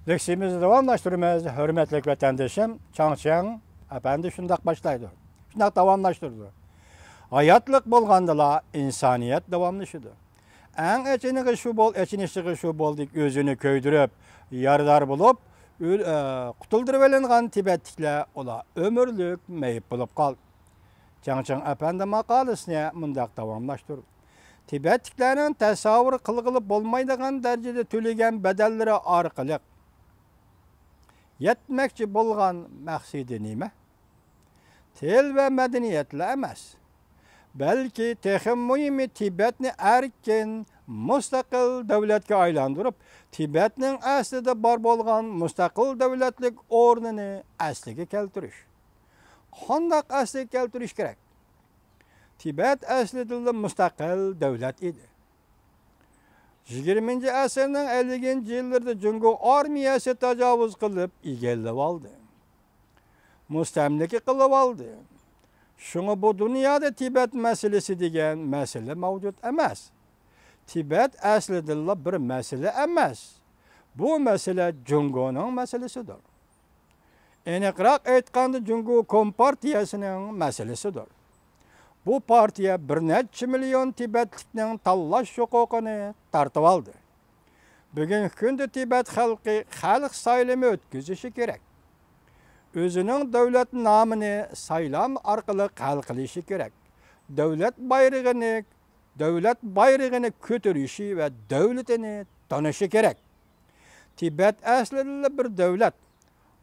Leksimizni davamlaştırmamız, hürmetli vatandaşım, Çangçang efendi şundak başlaydı. Şundak davamlaştırdı. Hayatlık bolğandıla insaniyet davamlaşıdı. En eçinigi şu boldik özünü köydürüp, yardar bulup, kutuldurup elingan Tibetlikler ola ömürlük meyip bulup kaldı. Çangçang efendi makalesine mundak davamlaştırdı. Tibetliklerin tasavvur kılgılıp bolmaydıgan derecede töleyen bedelleri arkalık. Yetmekçi bolğan məqsidi nime? Til ve medeniyetle emas. Belki texim mühimi Tibetni erkin, müstakil devletke aylandırıp, Tibetnin aslida bar bolğan müstakil devletlik ornini asliga keltiriş. Qandak asliga keltiriş gerek? Tibet aslida müstakil devlet idi. 20. asırning 50. yıllarda Jungo armiyasi tajovuz qilib egallab oldi. Mustamlika qilib oldi. Şuna bu dünyada Tibet meselesi degan mesele mavjud emas. Tibet aslida bir mesele emas. Bu mesele Jungoning meselesidir. Aniqroq aytganda Jungo Kompartiyasining meselesidir. Bu partiya bir neçe milyon Tibetlikning tanlash huquqini tartib oldi. Bugungi kunda Tibet xalqi xalq saylami o'tkazishi kerak. O'zining davlat nomini saylam orqali hal qilishi kerak. Davlat bayrog'ini ko'tarishi va davlatini tanishi kerak. Tibet aslida bir davlat.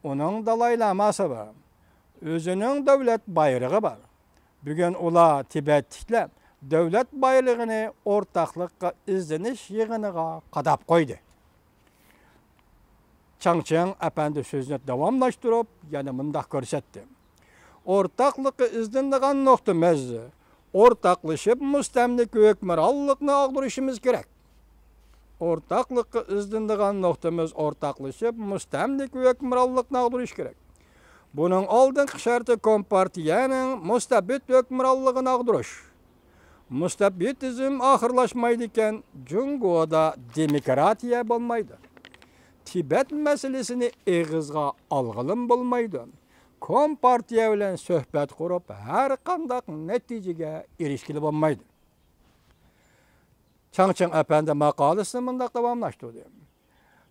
Uning Dalai Lamasi bor. O'zining davlat bayrog'i bor. Bugün ola Tibetlikler devlet bayrağını ortaklıkka izleniş yığınıga qadap koydu. Çangçang efendi sözünü davamlaştırıp yani mındak görsetdi. Ortaklıkka izlendiğin noktamız ortaklaşıp müstemlik hükümranlıkını ağdırışımız gerek. Ortaklıkka izlendiğin noktamız ortaklaşıp müstemlik hükümranlıkını ağdırış gerek. Bunun aldığın şartı Kompartiyanın mustabit hükümranlığını ağdırış. Mustabitizm ahırlaşmaydıyken Jungo'da demokratiya olmaydı. Tibet meselesini eğizga algılım bulmaydı. Kompartiya bilen söhbet kurup her kandak neticege erişkili olmaydı. Çangçang efendi makalesini mındak davamlaştırdı.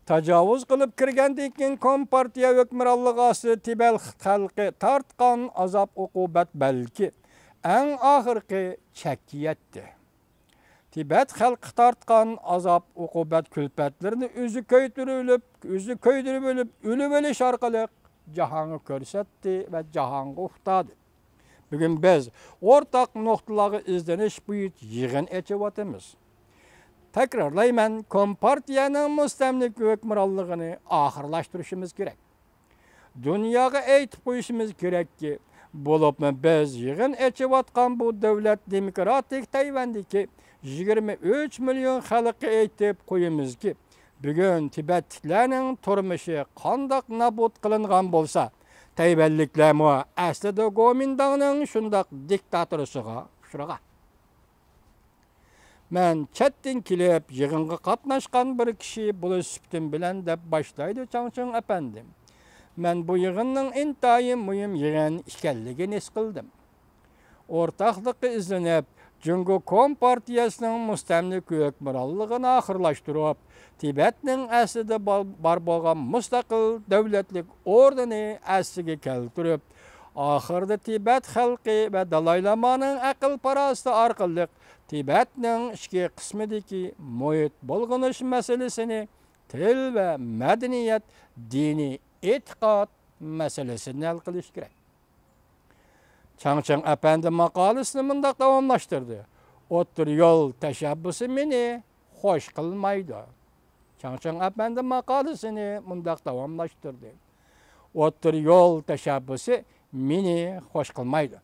Tajovuz qilib kirgandan keyin Kompartiya hukmronligasi Tibet xalqi tartgan azob uqubat balki eng oxirgi chakkiyatdi. Tibet xalqi tartgan azob uqubat kulpatlarini o'zi ko'ydirib o'lib, o'lib o'lish orqali jahonga ko'rsatdi va jahonga uqtadi. Bugun biz o'rtaq nuqtalarga izlanish bo'yicha yig'in etyapmiz. Tekrarlayman, Kompartiyanın müstemlik hükümranlığını ahırlaştırışımız gerek. Dünyaya aytib qo'yishimiz gerek ki, bo'libmi biz yig'in echivatgan bu davlat demokratik Tayvandagi 23 milyon xalqqa aytib qo'yamiz ki, bugun Tibetliklarning turmushi qandoq nabud qilingan bo'lsa, Tayvanliklarmi aslida Kuomintangning shundoq diktatorisiga uchragan. Men chetdan kelib yig'inga qatnashgan bir kishi bo'lish suhbatim bilan deb boshlaydi Çangçang efendi. Men bu yig'inning intayin muhim yig'in ekanligini his qildim. O'rtaqlikka izlanib, Jungo Kompartiyasining mustamlik hukmronligini oxirlashtirib, Tibetning aslida bar bo'lgan mustaqil davlatlik o'rnini asliga keltirib, oxirida Tibet xalqi va Dalai Lamaning aql parasti orqali Tibetning ichki qismidagi muhit bulg'anish masalasini, til va madaniyat, diniy e'tiqod masalasini hal qilish kerak. Çangçang efendi makalesini mundaq davomlashtirdi. O'tir yo'l tashabbusi meni xo'sh qilmaydi. Çangçang efendi makalesini mundaq davomlashtirdi. O'tir yo'l tashabbusi meni xo'sh qilmaydi.